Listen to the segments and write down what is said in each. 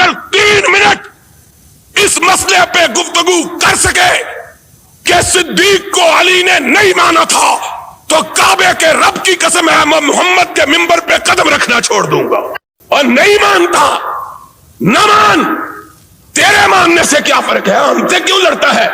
اگر 3 منٹ اس مسئلے پہ گفتگو کر سکے کہ صدیق کو علی نے نہیں مانا تھا تو کعبے کے رب کی قسم ہے میں محمد کے منبر پہ قدم رکھنا چھوڑ دوں گا. اور نہیں مانتا نہ مان, تیرے ماننے سے کیا فرق ہے؟ ہم سے کیوں لڑتا ہے؟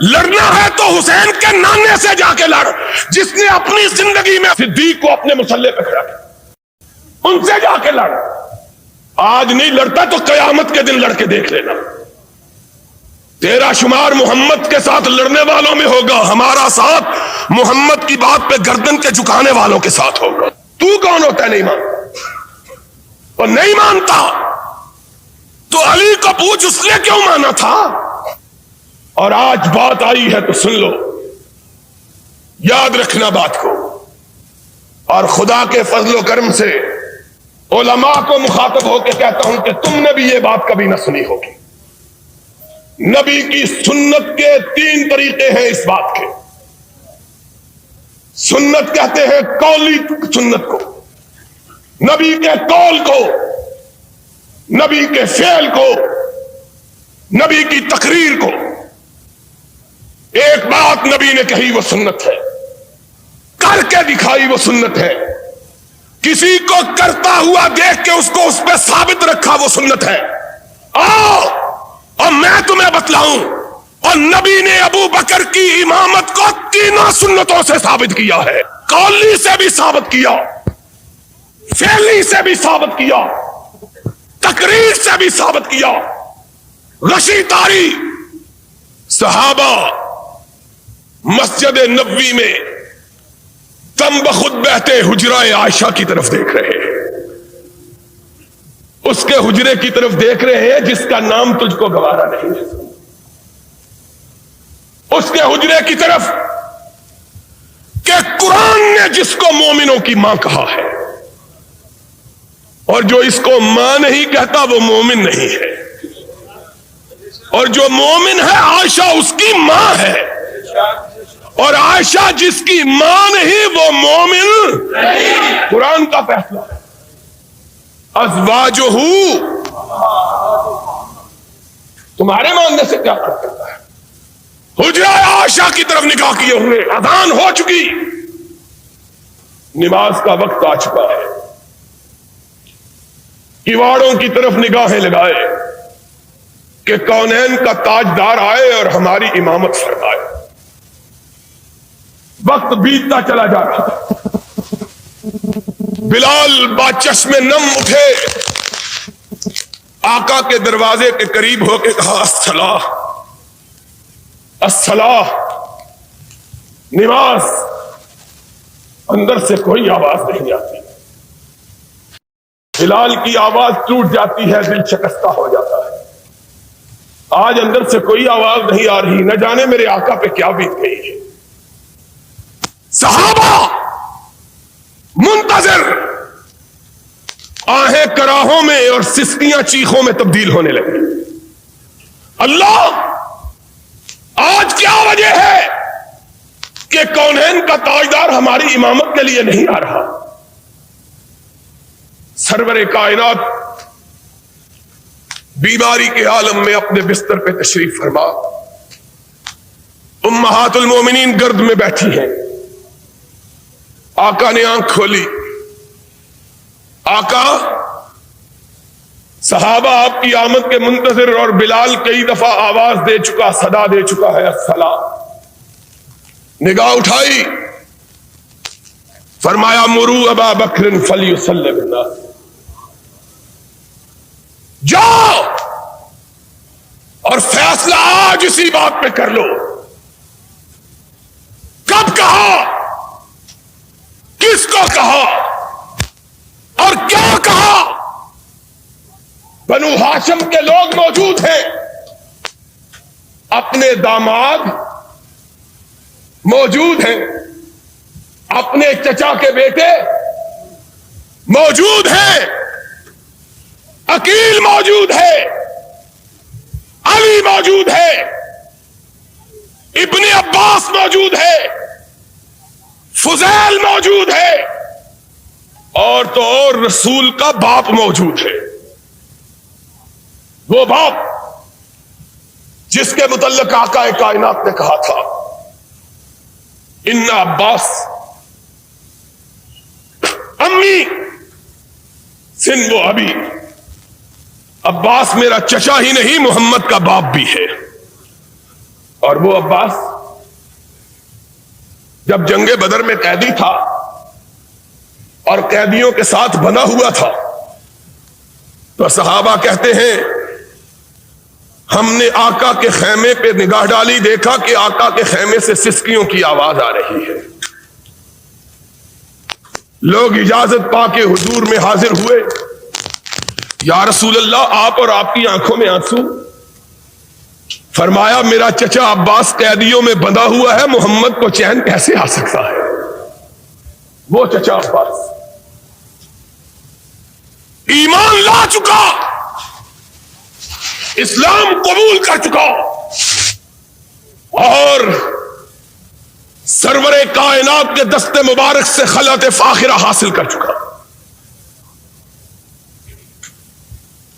لڑنا ہے تو حسین کے نانے سے جا کے لڑ, جس نے اپنی زندگی میں صدیق کو اپنے مسلح پہ کھڑا کیا, ان سے جا کے لڑ. آج نہیں لڑتا تو قیامت کے دن لڑ کے دیکھ لینا. تیرا شمار محمد کے ساتھ لڑنے والوں میں ہوگا, ہمارا ساتھ محمد کی بات پہ گردن کے جھکانے والوں کے ساتھ ہوگا. تو کون ہوتا ہے نہیں مانتا؟ اور نہیں مانتا تو علی کو پوچھ اس نے کیوں مانا تھا. اور آج بات آئی ہے تو سن لو, یاد رکھنا بات کو. اور خدا کے فضل و کرم سے علماء کو مخاطب ہو کے کہتا ہوں کہ تم نے بھی یہ بات کبھی نہ سنی ہوگی. نبی کی سنت کے 3 طریقے ہیں اس بات کے. سنت کہتے ہیں قولی سنت کو, نبی کے قول کو, نبی کے فعل کو, نبی کی تقریر کو. ایک بات نبی نے کہی وہ سنت ہے, کر کے دکھائی وہ سنت ہے, کسی کو کرتا ہوا دیکھ کے اس کو اس پہ ثابت رکھا وہ سنت ہے. آؤ اور میں تمہیں بتلاؤں, اور نبی نے ابو بکر کی امامت کو 3 سنتوں سے ثابت کیا ہے. قولی سے بھی ثابت کیا, فعلی سے بھی ثابت کیا, تقریر سے بھی ثابت کیا. غشی تاری صحابہ مسجد نبوی میں دم بخود بہتے حجرہ عائشہ کی طرف دیکھ رہے ہیں, اس کے حجرے کی طرف دیکھ رہے ہیں جس کا نام تجھ کو گوارا نہیں ہے, اس کے حجرے کی طرف کہ قرآن نے جس کو مومنوں کی ماں کہا ہے, اور جو اس کو ماں نہیں کہتا وہ مومن نہیں ہے, اور جو مومن ہے عائشہ اس کی ماں ہے, اور عائشہ جس کی ماں نہیں وہ مومن نہیں. قرآن کا فیصلہ ہے. ازواجہ تمہارے ماننے سے کیا فرق کرتا ہے؟ حجرہ عائشہ کی طرف نگاہ کیے ہوئے, اذان ہو چکی, نماز کا وقت آ چکا ہے, کیواڑوں کی طرف نگاہیں لگائے کہ کونین کا تاجدار آئے اور ہماری امامت فرمائے. وقت بیتتا چلا جا رہا ہے. بلال باچشم نم اٹھے, آقا کے دروازے کے قریب ہو کے کہا الصلاۃ الصلاۃ, نماز. اندر سے کوئی آواز نہیں آتی. بلال کی آواز ٹوٹ جاتی ہے, دل شکستہ ہو جاتا ہے. آج اندر سے کوئی آواز نہیں آ رہی, نہ جانے میرے آقا پہ کیا بیت گئی ہے. صحابہ منتظر, آہیں کراہوں میں اور سسکیاں چیخوں میں تبدیل ہونے لگی. اللہ, آج کیا وجہ ہے کہ کونین کا تاجدار ہماری امامت کے لیے نہیں آ رہا؟ سرور کائنات بیماری کے عالم میں اپنے بستر پہ تشریف فرما, امہات المومنین گرد میں بیٹھی ہیں. آقا نے آنکھ کھولی. آقا, صحابہ آپ کی آمد کے منتظر, اور بلال کئی دفعہ آواز دے چکا, صدا دے چکا ہے الصلاۃ. نگاہ اٹھائی, فرمایا مرو ابا بکر فلیصلی بالناس, جاؤ اور فیصلہ آج اسی بات پہ کر لو. کب کہا, کس کو کہا اور کیا کہا؟ بنو ہاشم کے لوگ موجود ہیں, اپنے داماد موجود ہیں, اپنے چچا کے بیٹے موجود ہیں, عقیل موجود ہے, علی موجود ہے, ابن عباس موجود ہے, فضیل موجود ہے, اور تو اور رسول کا باپ موجود ہے. وہ باپ جس کے متعلق آقا کائنات نے کہا تھا ان عباس امی سن وہ ابھی، عباس میرا چچا ہی نہیں محمد کا باپ بھی ہے۔ اور وہ عباس جب جنگ بدر میں قیدی تھا اور قیدیوں کے ساتھ بنا ہوا تھا تو صحابہ کہتے ہیں ہم نے آقا کے خیمے پہ نگاہ ڈالی، دیکھا کہ آقا کے خیمے سے سسکیوں کی آواز آ رہی ہے۔ لوگ اجازت پا کے حضور میں حاضر ہوئے، یا رسول اللہ آپ اور آپ کی آنکھوں میں آنسو؟ فرمایا میرا چچا عباس قیدیوں میں بندھا ہوا ہے، محمد کو چین کیسے آ سکتا ہے؟ وہ چچا عباس ایمان لا چکا، اسلام قبول کر چکا اور سرور کائنات کے دست مبارک سے خلعت فاخرہ حاصل کر چکا۔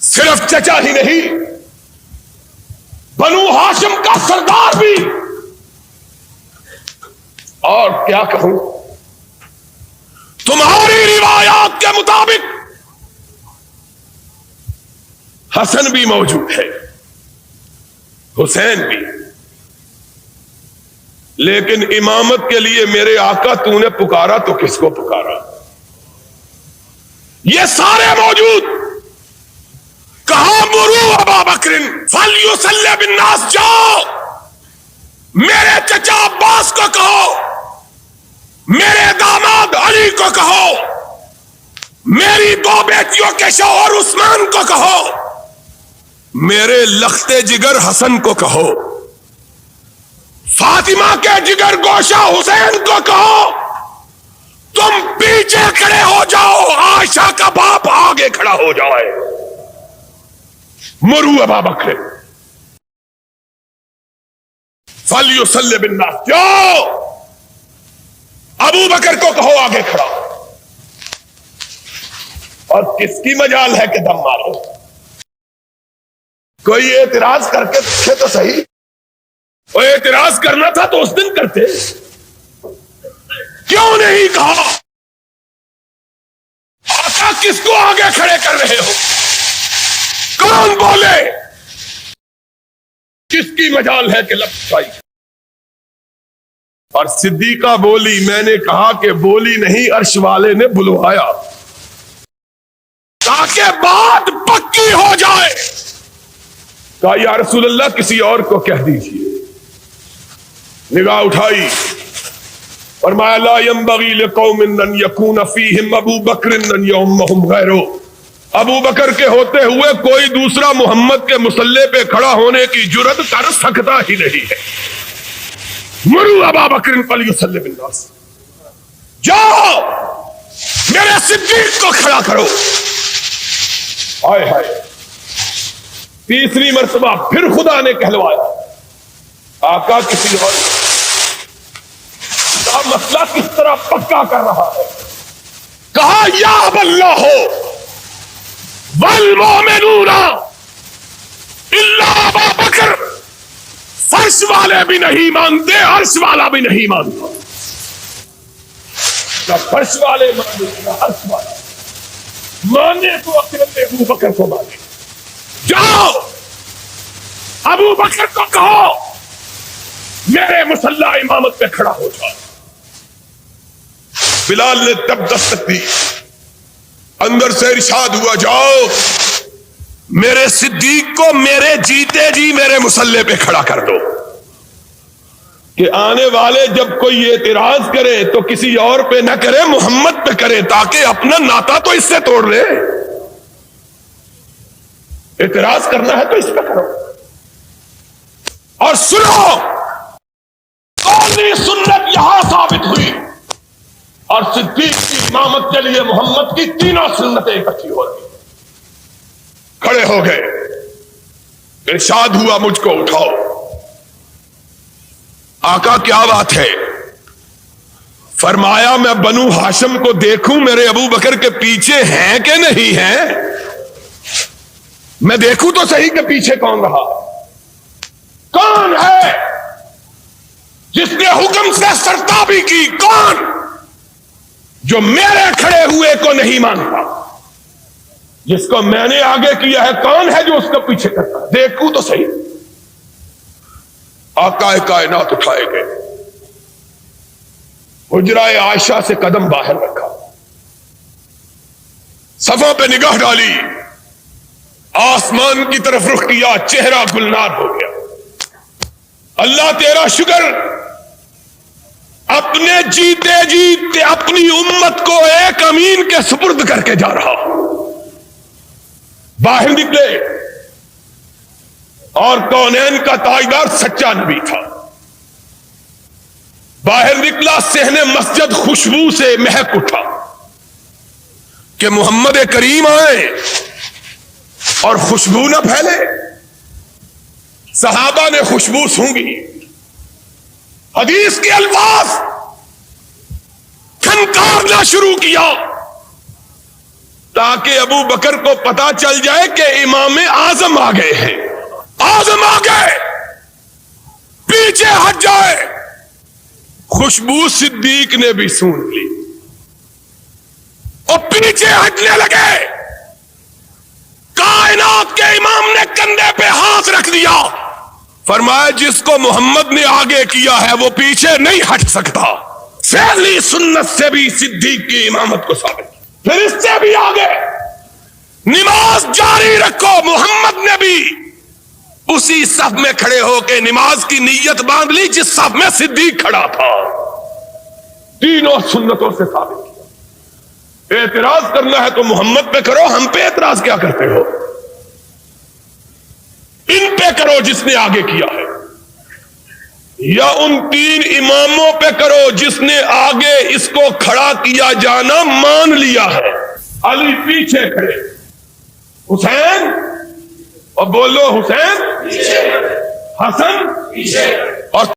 صرف چچا ہی نہیں، بنو ہاشم کا سردار بھی۔ اور کیا کہوں، تمہاری روایات کے مطابق حسن بھی موجود ہے، حسین بھی، لیکن امامت کے لیے میرے آقا تو نے پکارا تو کس کو پکارا؟ یہ سارے موجود۔ کہاں مرو ابا بکر فلیصلی بالناس، جاؤ میرے چچا عباس کو کہو، میرے داماد علی کو کہو، میری دو بیٹیوں کے شوہر عثمان کو کہو، میرے لخت جگر حسن کو کہو، فاطمہ کے جگر گوشہ حسین کو کہو، تم پیچھے کھڑے ہو جاؤ، عائشہ کا باپ آگے کھڑا ہو جائے۔ مرو ابا بکر فلیصلی بالناس، جاؤ ابو بکر کو کہو آگے کھڑا۔ اور کس کی مجال ہے کہ دم مارو؟ کوئی اعتراض کر کے دیکھے تو صحیح۔ وہ اعتراض کرنا تھا تو اس دن کرتے، کیوں نہیں کہا؟ آقا کس کو آگے کھڑے کر رہے ہو؟ کون بولے؟ کس کی مجال ہے کہ لفظ پائی؟ اور صدیقہ بولی، میں نے کہا کہ بولی نہیں، عرش والے نے بلوایا تاکہ بات پکی ہو جائے۔ کہا یا رسول اللہ کسی اور کو کہہ دیجیے۔ نگاہ اٹھائی، فرمایا لا ينبغي لقوم ان يكون فيهم ابو بکر ان يؤمهم غيره، ابو بکر کے ہوتے ہوئے کوئی دوسرا محمد کے مصلی پہ کھڑا ہونے کی جرت کر سکتا ہی نہیں ہے۔ مرو ابا بکر فلیصلی بالناس، جاؤ میرے صدیق کو کھڑا کرو۔ ہائے ہائے، تیسری مرتبہ پھر خدا نے کہلوایا، آقا کسی اور کا مسئلہ کس طرح پکا کر رہا ہے۔ کہا یا اللہ والمؤمنون الا ابا بکر، فرش والے بھی نہیں مانتے، عرش والا بھی نہیں مانتا، نہ فرش والے مانے نہ عرش والا مانے تو اکیلے ابو بکر کو مانے۔ جاؤ ابو بکر کو کہو میرے مصلی امامت پہ کھڑا ہو جاؤ۔ بلال نے تب دستک دی، اندر سے ارشاد ہوا جاؤ میرے صدیق کو میرے جیتے جی میرے مصلی پہ کھڑا کر دو، کہ آنے والے جب کوئی اعتراض کرے تو کسی اور پہ نہ کرے، محمد پہ کرے، تاکہ اپنا ناتا تو اس سے توڑ لے۔ اعتراض کرنا ہے تو اس پہ کرو۔ اور سنو، قولی سنت یہاں ثابت ہوئی، اور صدیق کی امامت کے لیے محمد کی تینوں سنتیں اکٹھی ہو رہی۔ کھڑے ہو گئے، ارشاد ہوا مجھ کو اٹھاؤ۔ آقا کیا بات ہے؟ فرمایا میں بنو ہاشم کو دیکھوں میرے ابو بکر کے پیچھے ہیں کہ نہیں ہیں؟ میں دیکھوں تو صحیح کہ پیچھے کون رہا، کون ہے جس نے حکم سے سرتابی کی، کون جو میرے کھڑے ہوئے کو نہیں مانتا، جس کو میں نے آگے کیا ہے کون ہے جو اس کو پیچھے کرتا ہے؟ دیکھوں تو صحیح۔ آقا کائنات اٹھائے گئے، حجرہ عائشہ سے قدم باہر رکھا، صفوں پہ نگاہ ڈالی، آسمان کی طرف رخ کیا، چہرہ گلنار ہو گیا۔ اللہ تیرا شکر، اپنے جیتے جیتے اپنی امت کو ایک امین کے سپرد کر کے جا رہا۔ باہر نکلے اور کونین کا تاجدار سچا نبی تھا، باہر نکلا، صحن مسجد خوشبو سے مہک اٹھا کہ محمد کریم آئے اور خوشبو نہ پھیلے۔ صحابہ نے خوشبو سونگھی، حدیث کے الفاظ کھنکارنا شروع کیا تاکہ ابو بکر کو پتا چل جائے کہ امام اعظم آ گئے ہیں، اعظم آ گئے، پیچھے ہٹ جائے۔ خوشبو صدیق نے بھی سون لی اور پیچھے ہٹنے لگے۔ کائنات کے امام نے کندھے پہ ہاتھ رکھ دیا، فرمایا جس کو محمد نے آگے کیا ہے وہ پیچھے نہیں ہٹ سکتا۔ فعلی سنت سے بھی صدیق کی امامت کو ثابت کیا۔ پھر اس سے بھی آگے، نماز جاری رکھو، محمد نے بھی اسی صف میں کھڑے ہو کے نماز کی نیت باندھ لی جس صف میں صدیق کھڑا تھا۔ تینوں سنتوں سے ثابت کیا۔ اعتراض کرنا ہے تو محمد پہ کرو، ہم پہ اعتراض کیا کرتے ہو؟ ان پہ کرو جس نے آگے کیا ہے، یا ان تین اماموں پہ کرو جس نے آگے اس کو کھڑا کیا جانا مان لیا ہے۔ علی پیچھے کھڑے، حسین، اور بولو حسین، حسن، اور